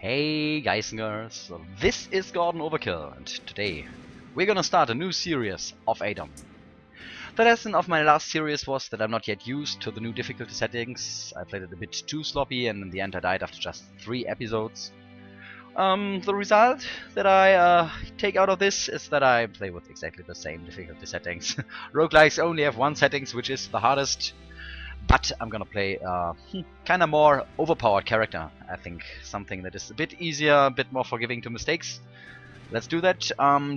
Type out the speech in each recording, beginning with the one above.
Hey guys and girls, so this is Gordon Overkill, and today we're gonna start a new series of ADOM. The lesson of my last series was that I'm not yet used to the new difficulty settings. I played it a bit too sloppy and in the end I died after just 3 episodes. The result that I take out of this is that I play with exactly the same difficulty settings. Roguelikes only have one settings, which is the hardest. But I'm gonna play kinda more overpowered character, I think. Something that is a bit easier, a bit more forgiving to mistakes. Let's do that.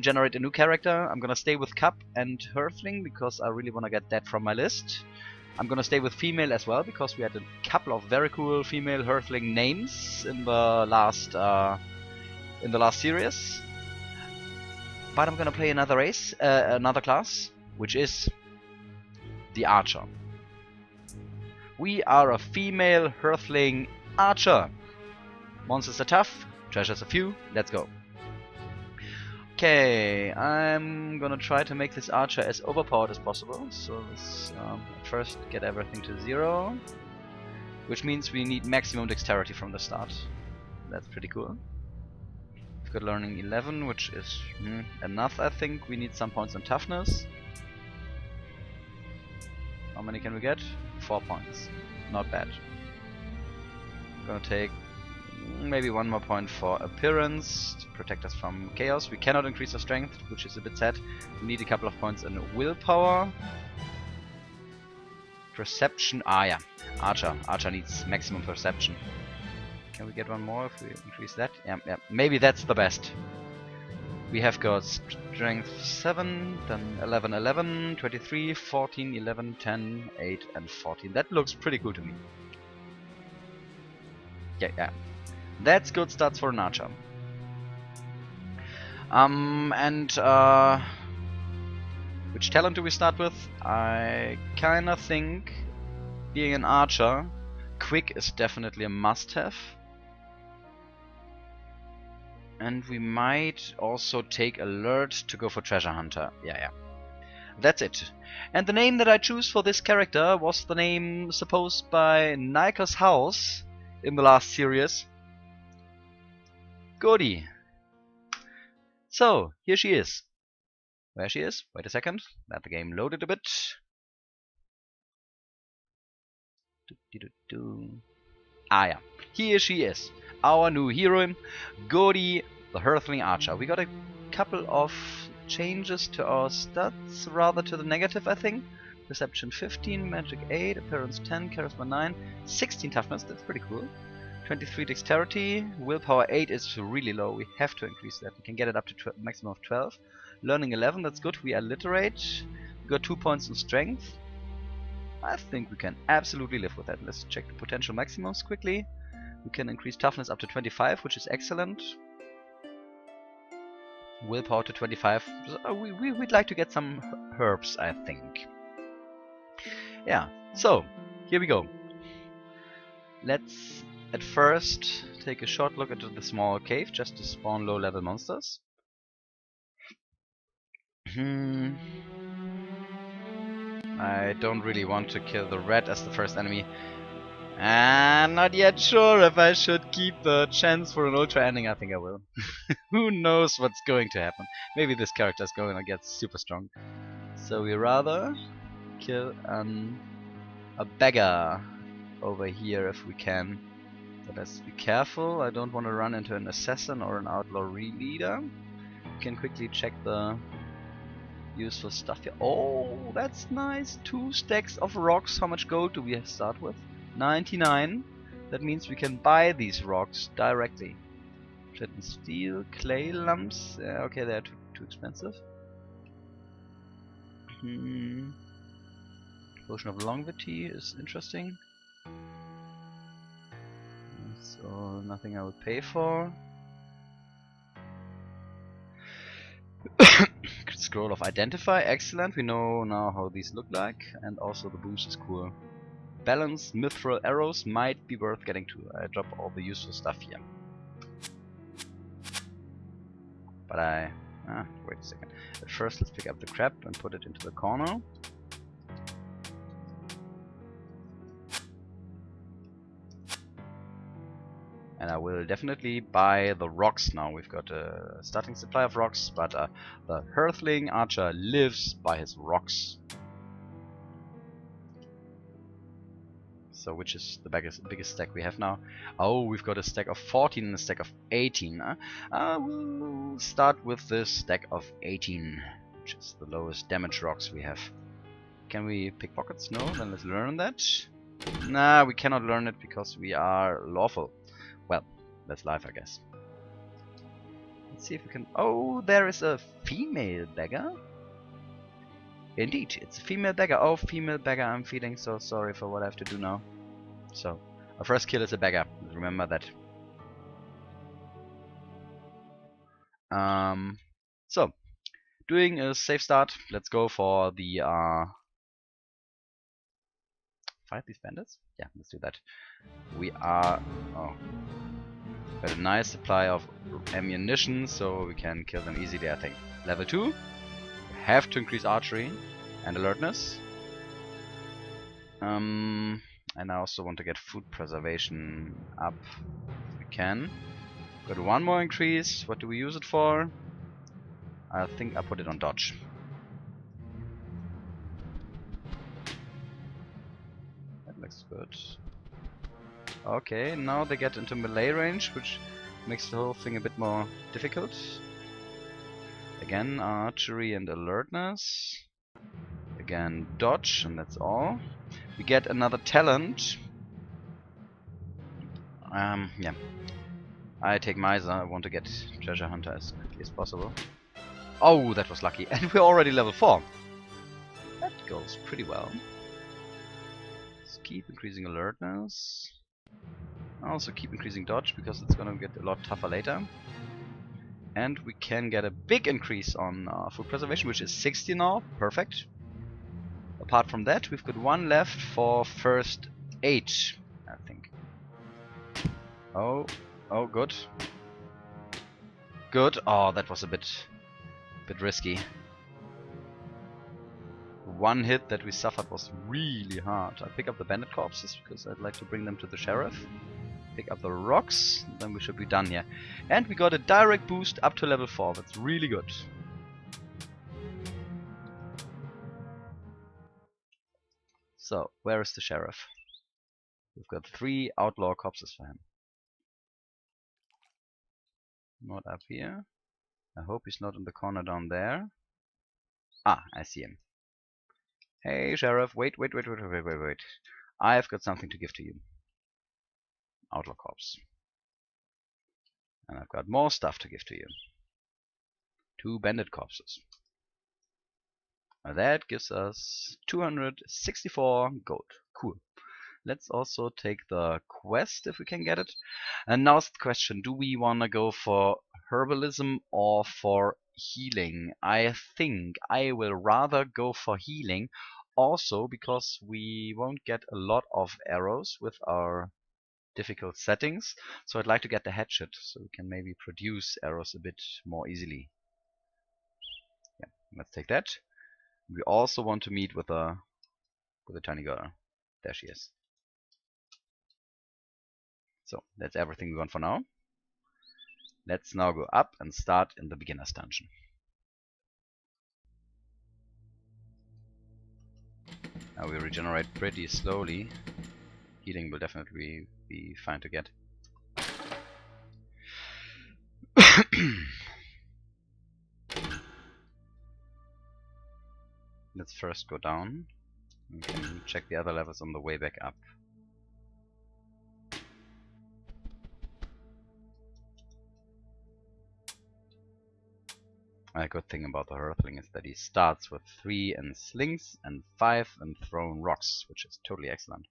Generate a new character. I'm gonna stay with Cup and Hurthling because I really wanna get that from my list. I'm gonna stay with female as well because we had a couple of very cool female Hurthling names in the last series. But I'm gonna play another race, another class, which is the Archer. We are a female Hurthling Archer. Monsters are tough, treasures a few, let's go. Okay, I'm gonna try to make this Archer as overpowered as possible. So let's first get everything to 0. Which means we need maximum dexterity from the start. That's pretty cool. We've got learning 11, which is enough, I think. We need some points on toughness. How many can we get? 4 points. Not bad. I'm gonna take maybe 1 more point for appearance to protect us from chaos. We cannot increase our strength, which is a bit sad. We need a couple of points in willpower. Perception. Ah, yeah. Archer. Archer needs maximum perception. Can we get 1 more if we increase that? Yeah. Maybe that's the best. We have got strength 7, then 11, 11, 23, 14, 11, 10, 8, and 14. That looks pretty cool to me. Yeah. That's good stats for an Archer. Which talent do we start with? I kinda think, being an Archer, Quick is definitely a must-have. And we might also take Alert to go for Treasure Hunter. Yeah. That's it. And the name that I choose for this character was the name supposed by Nika's house in the last series. Gurdy. So, here she is. Where she is? Wait a second. Let the game load it a bit. Ah, yeah. Here she is. Our new heroine, Gurdy, the Hurthling Archer. We got a couple of changes to our stats, rather to the negative, I think. Perception 15, Magic 8, Appearance 10, Charisma 9, 16 Toughness, that's pretty cool. 23 Dexterity, Willpower 8 is really low, we have to increase that. We can get it up to maximum of 12. Learning 11, that's good, we alliterate. We got 2 points in Strength. I think we can absolutely live with that. Let's check the potential maximums quickly. We can increase toughness up to 25, which is excellent. Willpower to 25. We'd like to get some herbs, I think. Yeah, so here we go. Let's at first take a short look into the small cave just to spawn low-level monsters. I don't really want to kill the rat as the first enemy. I'm not yet sure if I should keep the chance for an ultra ending. I think I will. Who knows what's going to happen. Maybe this character is going to get super strong. So we rather kill a beggar over here if we can. But let's be careful. I don't want to run into an assassin or an outlaw leader. We can quickly check the useful stuff here. Oh, that's nice. 2 stacks of rocks. How much gold do we start with? 99. That means we can buy these rocks directly. Flint and steel, clay lumps. Okay, they're too expensive. Potion of longevity is interesting. So nothing I would pay for. Scroll of Identify, excellent. We know now how these look like, and also the boost is cool. Balance, mithril arrows might be worth getting to. I drop all the useful stuff here. But wait a second. At first let's pick up the crab and put it into the corner. And And I will definitely buy the rocks now. We've got a starting supply of rocks, but the hurthling archer lives by his rocks. So which is the biggest stack we have now? Oh, we've got a stack of 14 and a stack of 18. We'll start with this stack of 18, which is the lowest damage rocks we have. Can we pick pockets? No, then let's learn that. Nah, we cannot learn it because we are lawful. Well, that's life, I guess. Let's see if we can... Oh, there is a female beggar. Indeed, it's a female beggar. Oh, female beggar, I'm feeling so sorry for what I have to do now. So, our first kill is a beggar. Remember that. So, doing a safe start. Let's go for the... Fight these bandits? Yeah, let's do that. We are... Oh. Got a nice supply of ammunition, so we can kill them easily, I think. Level 2. We have to increase archery and alertness. And I also want to get food preservation up if we can. Got one more increase. What do we use it for? I think I put it on dodge. That looks good. Okay, now they get into melee range, which makes the whole thing a bit more difficult. Again, archery and alertness. Again, dodge, and that's all. We get another talent. Yeah. I take Miser. I want to get Treasure Hunter as quickly as possible. Oh, that was lucky. And we're already level 4. That goes pretty well. Let's keep increasing alertness. Also keep increasing dodge, because it's gonna get a lot tougher later. And we can get a big increase on food preservation, which is 60 now. Perfect. Apart from that, we've got one left for first aid, I think. Oh, good. Good. Oh, that was a bit risky. One hit that we suffered was really hard. I pick up the bandit corpses because I'd like to bring them to the sheriff. Pick up the rocks, then we should be done here. And we got a direct boost up to level 4. That's really good. So, where is the sheriff? We've got 3 outlaw corpses for him. Not up here. I hope he's not in the corner down there. Ah, I see him. Hey, sheriff, wait. I've got something to give to you. Outlaw corpse. And I've got more stuff to give to you. 2 bandit corpses. Now that gives us 264 gold. Cool. Let's also take the quest if we can get it. And now's the question, do we want to go for herbalism or for healing? I think I will rather go for healing, also because we won't get a lot of arrows with our difficult settings. So I'd like to get the hatchet, so we can maybe produce arrows a bit more easily. Yeah, let's take that. We also want to meet with a tiny girl. There she is. So that's everything we want for now. Let's now go up and start in the beginner's dungeon. Now we regenerate pretty slowly. Healing will definitely be fine to get. Let's first go down. We can check the other levels on the way back up. A good thing about the hurthling is that he starts with 3 in slings and 5 in thrown rocks, which is totally excellent.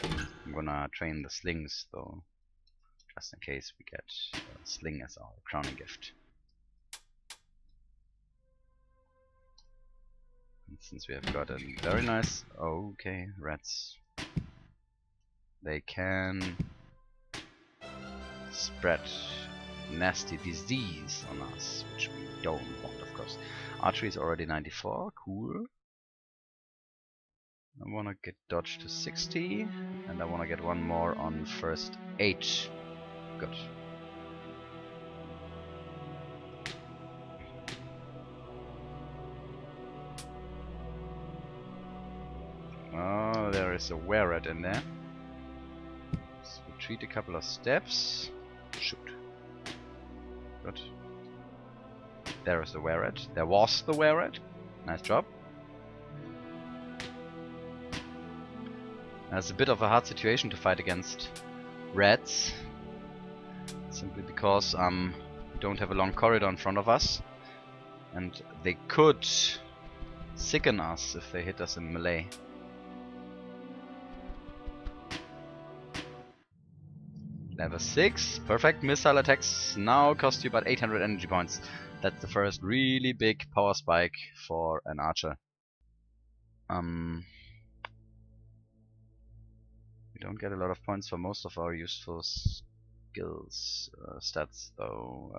I'm gonna train the slings though, just in case we get a sling as our crowning gift. And since we have got a very nice... Okay, rats. They can spread nasty disease on us, which we don't want, of course. Archery is already 94, cool. I want to get dodge to 60, and I want to get one more on first aid. Good. Oh, there is a wererat in there. Let's retreat a couple of steps. Shoot. Good. There is the wererat. There was the wererat. Nice job. It's a bit of a hard situation to fight against rats. Simply because we don't have a long corridor in front of us. And they could sicken us if they hit us in melee. Level 6. Perfect. Missile attacks now cost you about 800 energy points. That's the first really big power spike for an archer. We don't get a lot of points for most of our useful skills stats though.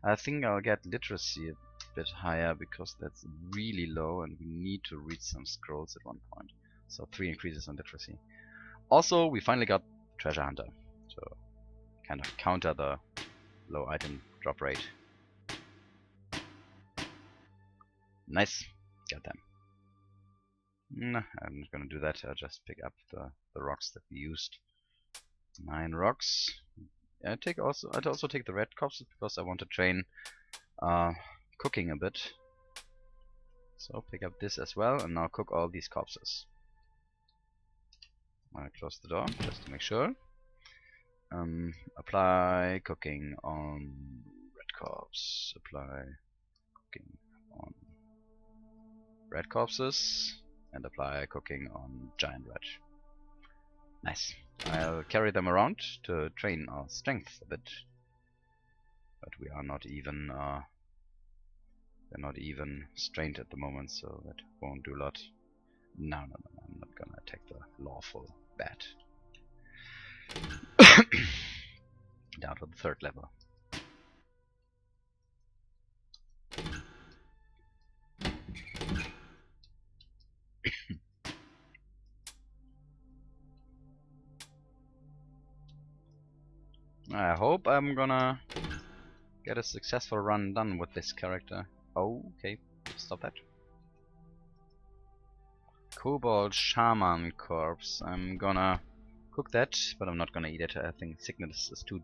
I think I'll get literacy a bit higher because that's really low and we need to read some scrolls at one point. So 3 increases on literacy. Also, we finally got Treasure Hunter, so kind of counter the low item drop rate. Nice, got them. Nah, I'm not gonna do that. I'll just pick up the rocks that we used. 9 rocks. I'd also take the red corpses because I want to train cooking a bit. So pick up this as well, and now cook all these corpses. I'll close the door just to make sure. Apply cooking on red corpse. Apply cooking on red corpses. And apply cooking on giant red. Nice. I'll carry them around to train our strength a bit. But we are not even we're not even strained at the moment, so that won't do a lot. No, I'm not gonna attack the lawful bat. Down to the 3rd level. I hope I'm gonna get a successful run done with this character. Oh, okay, stop that. Kobold Shaman Corpse. I'm gonna cook that, but I'm not gonna eat it. I think sickness is too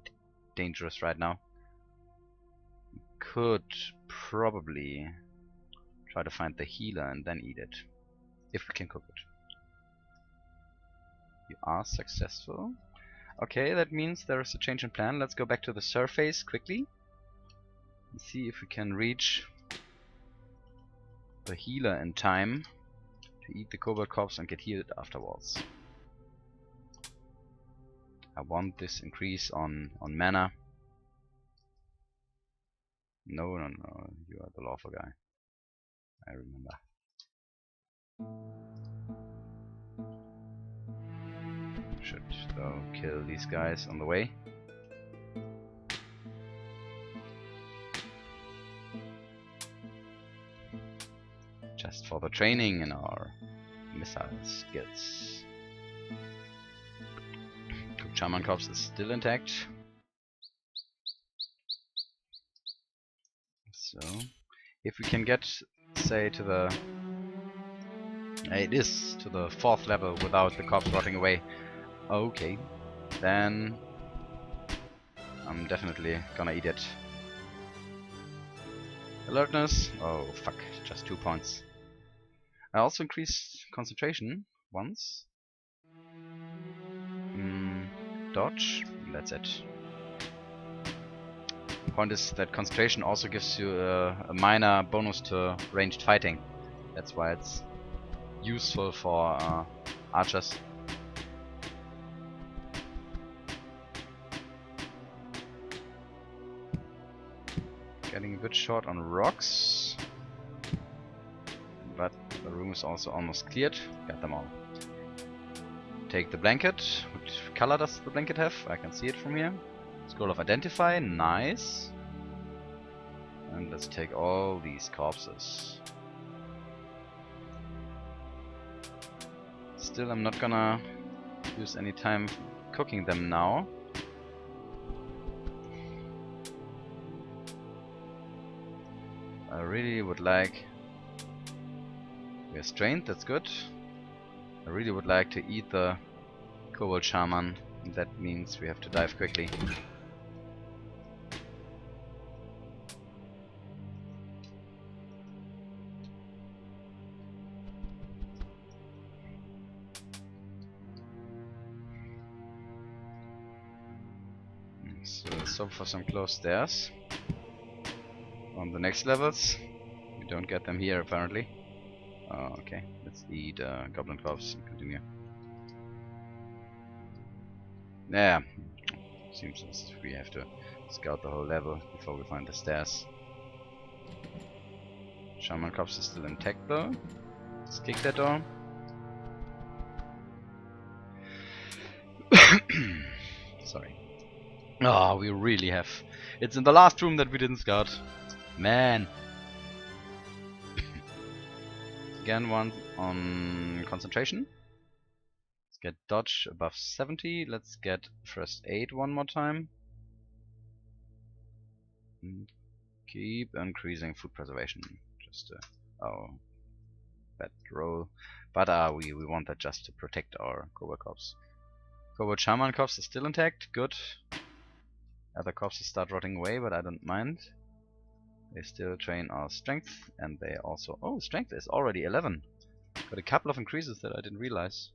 dangerous right now. Could probably try to find the healer and then eat it. If we can cook it. You are successful. Okay, that means there is a change in plan. Let's go back to the surface quickly. And see if we can reach the healer in time to eat the kobold corpse and get healed afterwards. I want this increase on mana. No, you are the lawful guy. I remember. Should though kill these guys on the way. Just for the training in our missile skills. Shaman Corpse is still intact. So, if we can get, say, to the... it is to the 4th level without the corpse rotting away. Okay, then I'm definitely gonna eat it. Alertness. Oh fuck, just 2 points. I also increased concentration once. Dodge. That's it. The point is that concentration also gives you a minor bonus to ranged fighting. That's why it's useful for archers. Getting a good shot on rocks. But the room is also almost cleared. Got them all. Take the blanket. What color does the blanket have? I can see it from here. Scroll of Identify. Nice. And let's take all these corpses. Still, I'm not gonna use any time cooking them now. I really would like... We're strained, that's good. I really would like to eat the Kobold Shaman. That means we have to dive quickly. So let's hope for some close stairs. On the next levels. We don't get them here apparently. Oh, okay. Let's eat Goblin Corpse and continue. Yeah. Seems as if we have to scout the whole level before we find the stairs. Shaman Corpse is still intact though. Let's kick that door. Sorry. Oh, we really have. It's in the last room that we didn't scout. Man. Again, one on concentration. Let's get dodge above 70. Let's get first aid one more time. And keep increasing food preservation. Just oh, bad roll. But we want that just to protect our Kobold Corpse. Kobold Shaman Corpse is still intact. Good. Other corpses start rotting away, but I don't mind. They still train our strength, and they also... Oh, strength is already 11. Got a couple of increases that I didn't realize.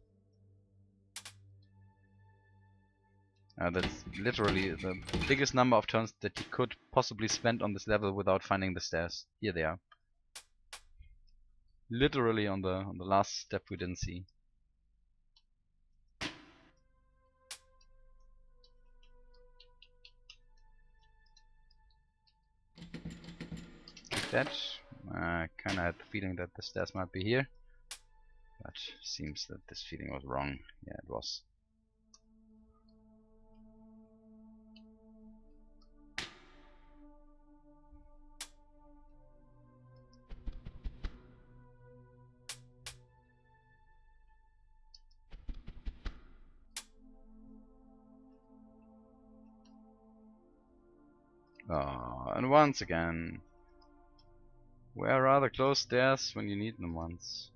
That's literally the biggest number of turns that you could possibly spend on this level without finding the stairs. Here they are. Literally on the last step we didn't see. That. I kinda had the feeling that the stairs might be here. But seems that this feeling was wrong. Yeah, it was. Oh, and once again. Where are the closed stairs when you need them once?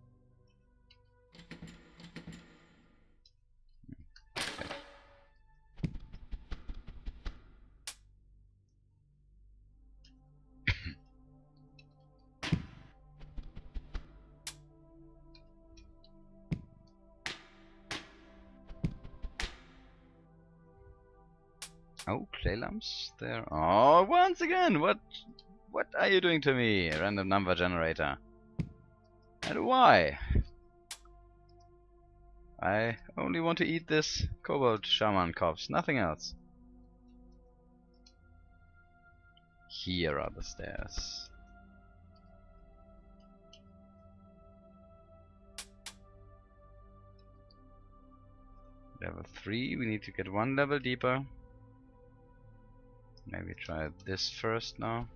Oh, clay lumps there. Oh, once again, what are you doing to me, random number generator? And why? I only want to eat this Kobold Shaman Corpse, nothing else. Here are the stairs. Level 3, we need to get one level deeper. Maybe try this first now.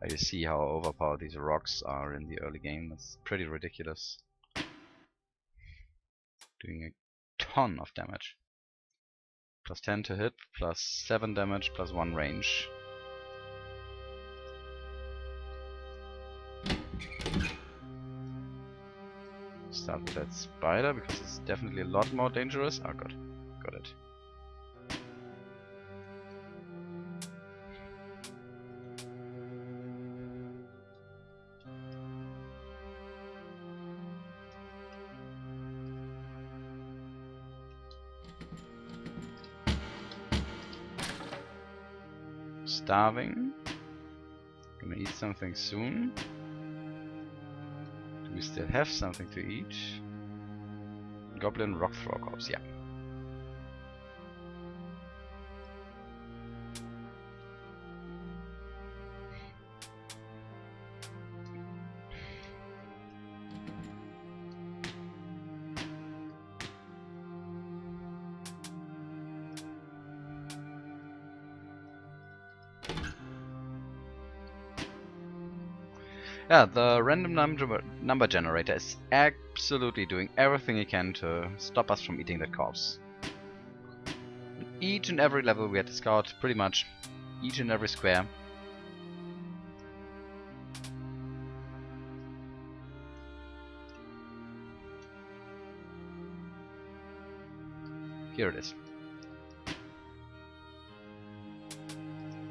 You see how overpowered these rocks are in the early game. That's pretty ridiculous. Doing a ton of damage. Plus 10 to hit, plus 7 damage, plus 1 range. Start with that spider because it's definitely a lot more dangerous. Oh god, got it. Starving. Gonna eat something soon. Do we still have something to eat? Goblin Rock Thrower Corpse, yeah. Yeah, the random number generator is absolutely doing everything he can to stop us from eating that corpse. In each and every level we had to scout pretty much each and every square. Here it is.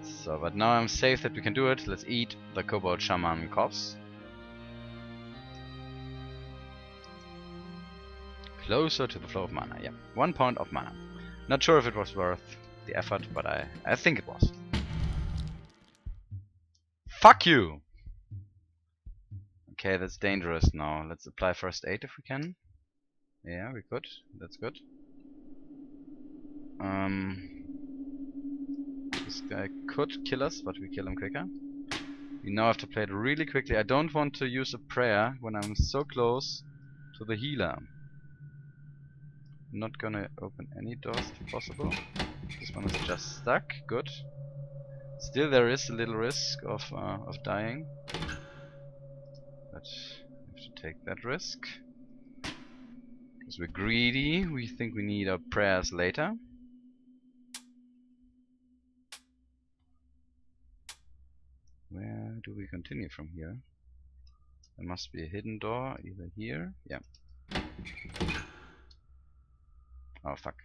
So, but now I'm safe that we can do it. Let's eat the Kobold Shaman corpse. Closer to the flow of mana, yeah. 1 point of mana. Not sure if it was worth the effort, but I think it was. Fuck you! Okay, that's dangerous now. Let's apply first aid if we can. Yeah, we could. That's good. This guy could kill us, but we kill him quicker. We now have to play it really quickly. I don't want to use a prayer when I'm so close to the healer. I'm not gonna open any doors if possible. This one is just stuck. Good. Still, there is a little risk of dying, but we have to take that risk because we're greedy. We think we need our prayers later. Where do we continue from here? There must be a hidden door either here. Yeah. Oh fuck.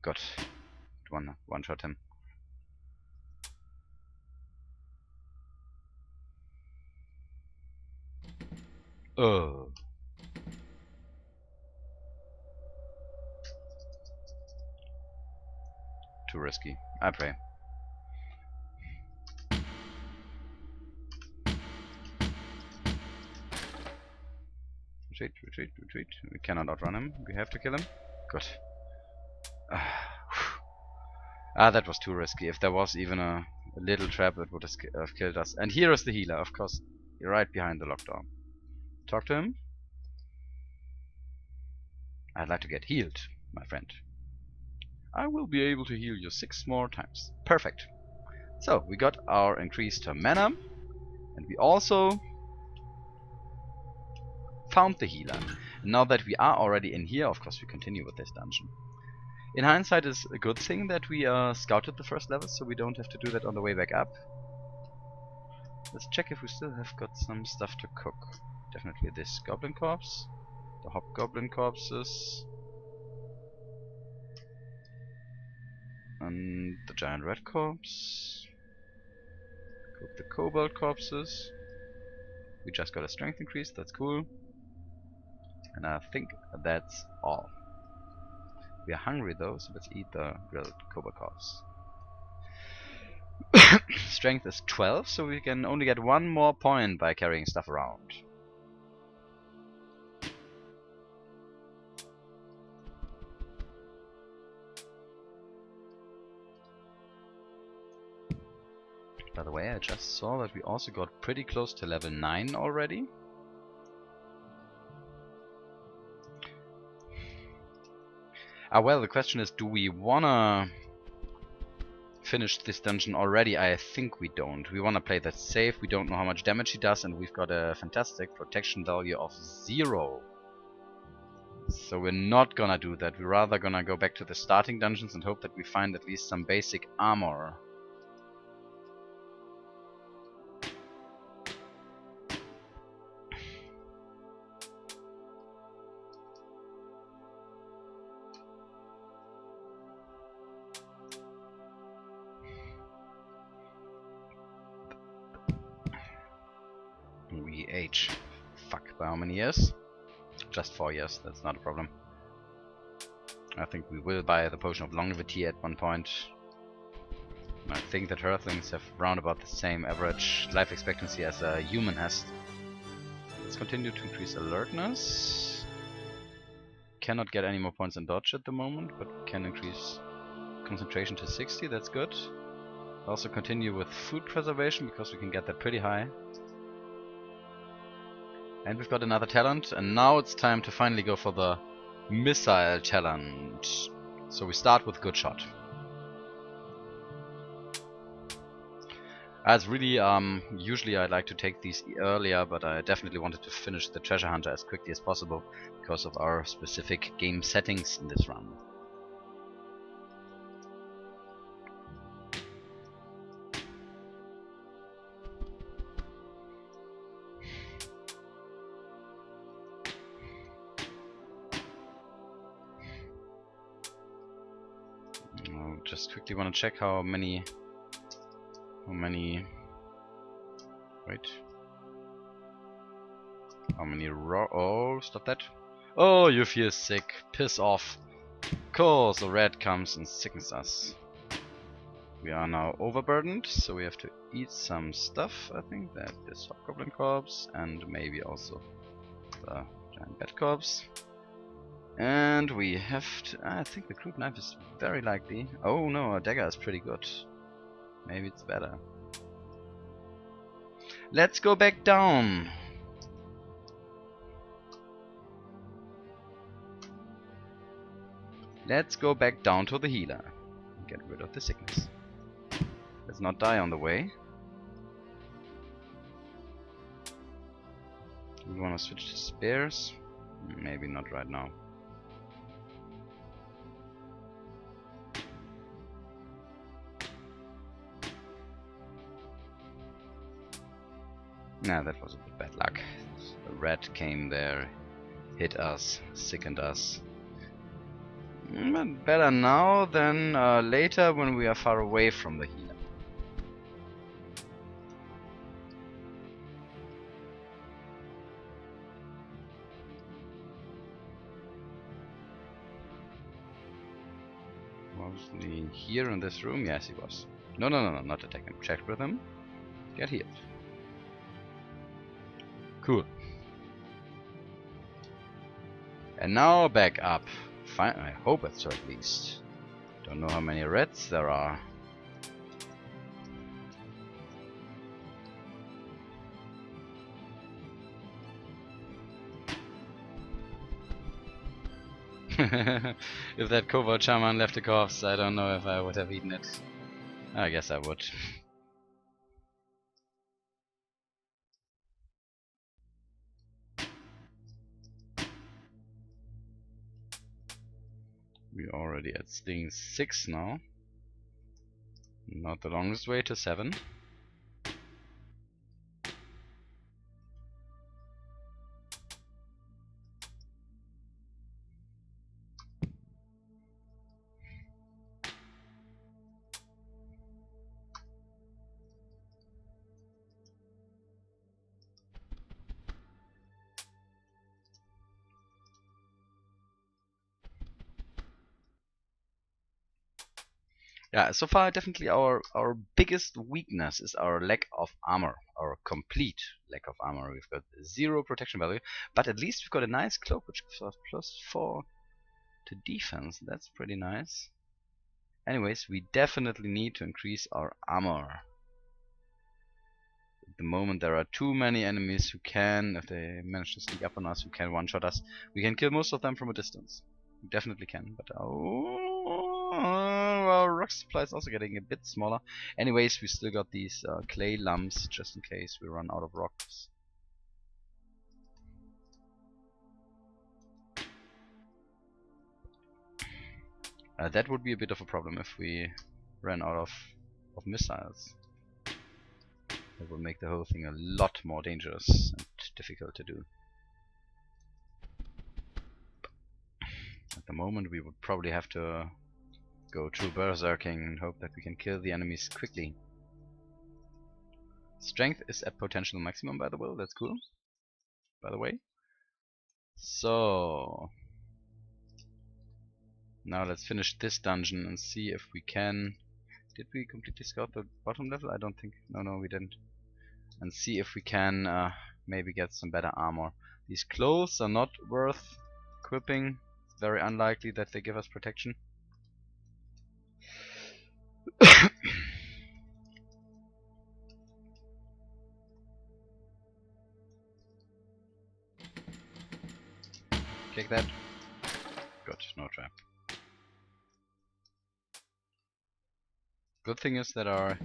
Good. One shot him. Oh. Too risky. I pray. Retreat, retreat, retreat. We cannot outrun him. We have to kill him. Good. That was too risky. If there was even a little trap, it would have killed us. And here is the healer, of course. You're right behind the locked door. Talk to him. I'd like to get healed, my friend. I will be able to heal you 6 more times. Perfect. So, we got our increased mana. And we also found the healer. Now that we are already in here, of course we continue with this dungeon. In hindsight, it's a good thing that we scouted the first level, so we don't have to do that on the way back up. Let's check if we still have got some stuff to cook. Definitely this goblin corpse, the hobgoblin corpses, and the giant red corpse. Cook the kobold corpses. We just got a strength increase, that's cool. And I think that's all. We are hungry though, so let's eat the grilled kobold corpse. Strength is 12, so we can only get 1 more point by carrying stuff around. By the way, I just saw that we also got pretty close to level 9 already. Well, the question is, do we wanna finish this dungeon already? I think we don't. We wanna play that safe. We don't know how much damage he does, and we've got a fantastic protection value of 0. So we're not gonna do that. We're rather gonna go back to the starting dungeons and hope that we find at least some basic armor. We age. Fuck, by how many years? Just 4 years, that's not a problem. I think we will buy the potion of longevity at one point. I think that hurthlings have round about the same average life expectancy as a human has. Let's continue to increase alertness. Cannot get any more points in dodge at the moment, but can increase concentration to 60, that's good. Also continue with food preservation, because we can get that pretty high. And we've got another talent, and now it's time to finally go for the missile talent. So we start with good shot. It's really, usually I like to take these earlier, but I definitely wanted to finish the treasure hunter as quickly as possible because of our specific game settings in this run. Just quickly want to check how many. Wait. How many raw? Oh, stop that! Oh, you feel sick. Piss off. Course, a rat comes and sickens us. We are now overburdened, so we have to eat some stuff. I think that is hobgoblin corpse and maybe also the giant bat corpse. And we have to. I think the crude knife is very likely. Oh no, a dagger is pretty good. Maybe it's better. Let's go back down. Let's go back down to the healer. Get rid of the sickness. Let's not die on the way. We want to switch to spears? Maybe not right now. Nah, that was a bit bad luck. A rat came there, hit us, sickened us. But better now than later when we are far away from the healer. Was he here in this room? Yes, he was. No, not attack him. Check with him. Get healed. Cool. And now back up. Fine, I hope it's so at least. Don't know how many rats there are. If that covert shaman left a corpse, I don't know if I would have eaten it. I guess I would. We're already at sting 6 now. Not the longest way to 7. Yeah, so far definitely our biggest weakness is our lack of armor, our complete lack of armor. We've got 0 protection value, but at least we've got a nice cloak which gives us +4 to defense. That's pretty nice. Anyways, we definitely need to increase our armor. At the moment there are too many enemies who can, if they manage to sneak up on us, who can one-shot us. We can kill most of them from a distance. We definitely can, but our rock supply is also getting a bit smaller. Anyways, we still got these clay lumps just in case we run out of rocks. That would be a bit of a problem if we ran out of missiles. That would make the whole thing a lot more dangerous and difficult to do. At the moment we would probably have to go true berserking and hope that we can kill the enemies quickly. Strength is at potential maximum by the way, that's cool. By the way. So now let's finish this dungeon and see if we can... Did we completely scout the bottom level? I don't think... No, we didn't. And see if we can maybe get some better armor. These clothes are not worth equipping. It's very unlikely that they give us protection. Kick that. Good, no trap. Good thing is that our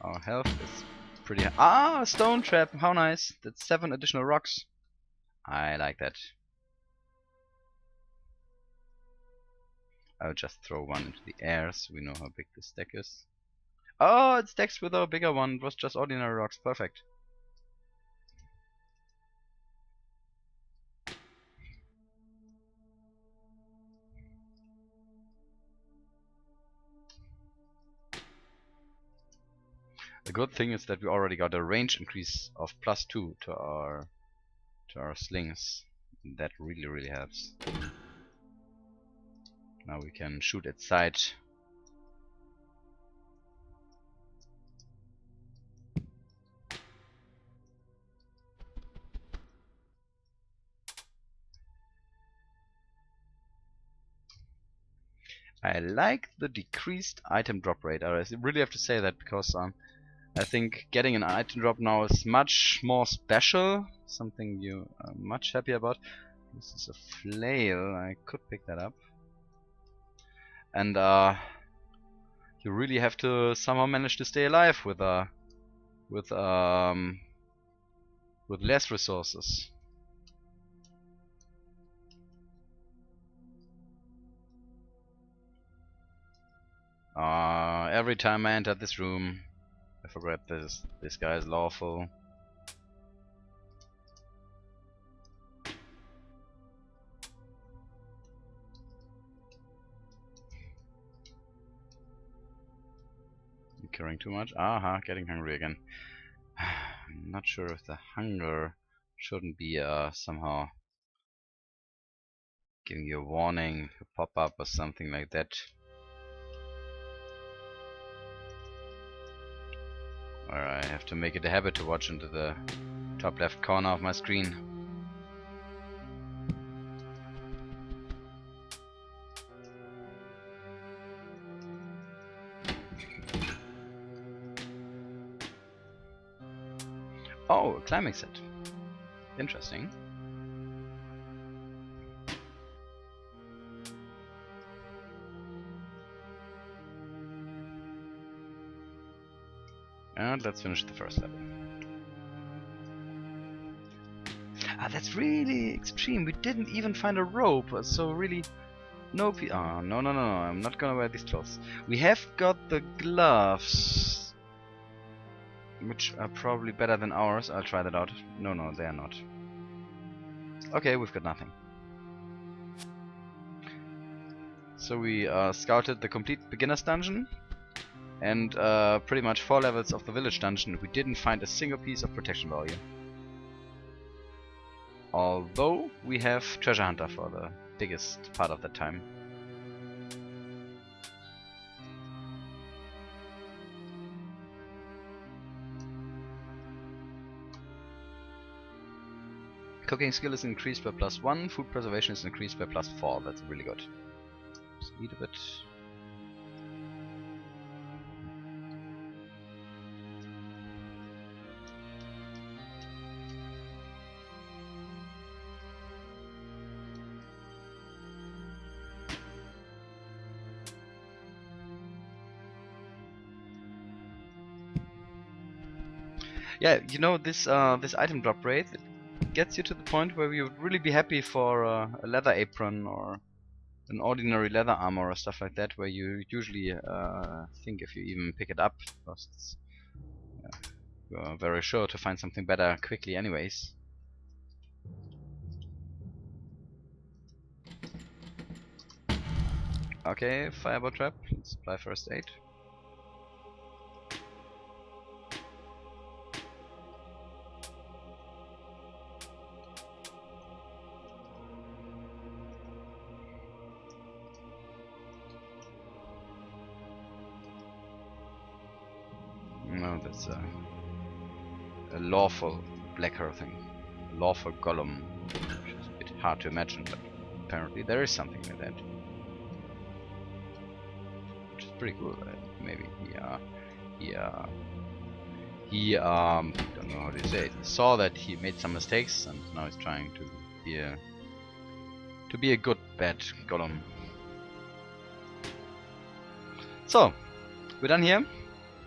Our health is pretty high. Ah, stone trap! How nice! That's 7 additional rocks. I like that. I'll just throw one into the air so we know how big this stack is. Oh, it stacks with our bigger one. It was just ordinary rocks. Perfect. The good thing is that we already got a range increase of +2 to our slings. That really helps. Now we can shoot at sight. I like the decreased item drop rate. I really have to say that because I think getting an item drop now is much more special. Something you are much happier about. This is a flail. I could pick that up. And you really have to somehow manage to stay alive with less resources. Every time I enter this room, I forget this guy is lawful. I'm carrying too much. Aha, getting hungry again. I'm not sure if the hunger shouldn't be somehow giving you a warning, a pop-up or something like that. Or I have to make it a habit to watch into the top left corner of my screen. Oh, a climbing set. Interesting. And let's finish the first level. That's really extreme. We didn't even find a rope, so really no no, I'm not gonna wear these clothes. We have got the gloves, which are probably better than ours. I'll try that out. No, they are not. Okay, we've got nothing. So we scouted the complete beginner's dungeon and pretty much 4 levels of the village dungeon. We didn't find a single piece of protection value. Although we have treasure hunter for the biggest part of that time. Cooking skill is increased by +1, food preservation is increased by +4. That's really good. Let's eat a bit. Yeah, you know, this item drop rate, it gets you to the point where you would really be happy for a leather apron or an ordinary leather armor or stuff like that, where you usually think if you even pick it up, because it's, you're very sure to find something better quickly anyways. Okay, fireball trap, let's apply first aid. No, that's a lawful black hurthling. Lawful golem. Which is a bit hard to imagine, but apparently there is something like that. Which is pretty cool, maybe. He don't know how to say it. Saw that he made some mistakes and now he's trying to be a good bad golem. So, we're done here.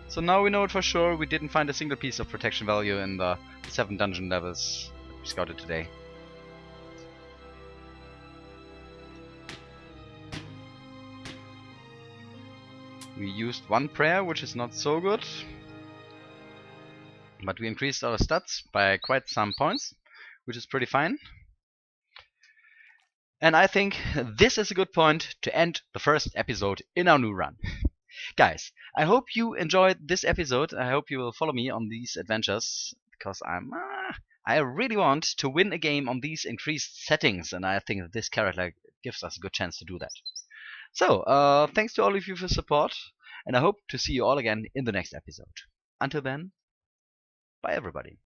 So now we know it for sure. We didn't find a single piece of protection value in the 7 dungeon levels we scouted today. We used 1 prayer, which is not so good. But we increased our stats by quite some points, which is pretty fine. And I think this is a good point to end the first episode in our new run. Guys, I hope you enjoyed this episode. I hope you will follow me on these adventures, because I really want to win a game on these increased settings, and I think that this character gives us a good chance to do that. So, thanks to all of you for support, and I hope to see you all again in the next episode. Until then, bye everybody.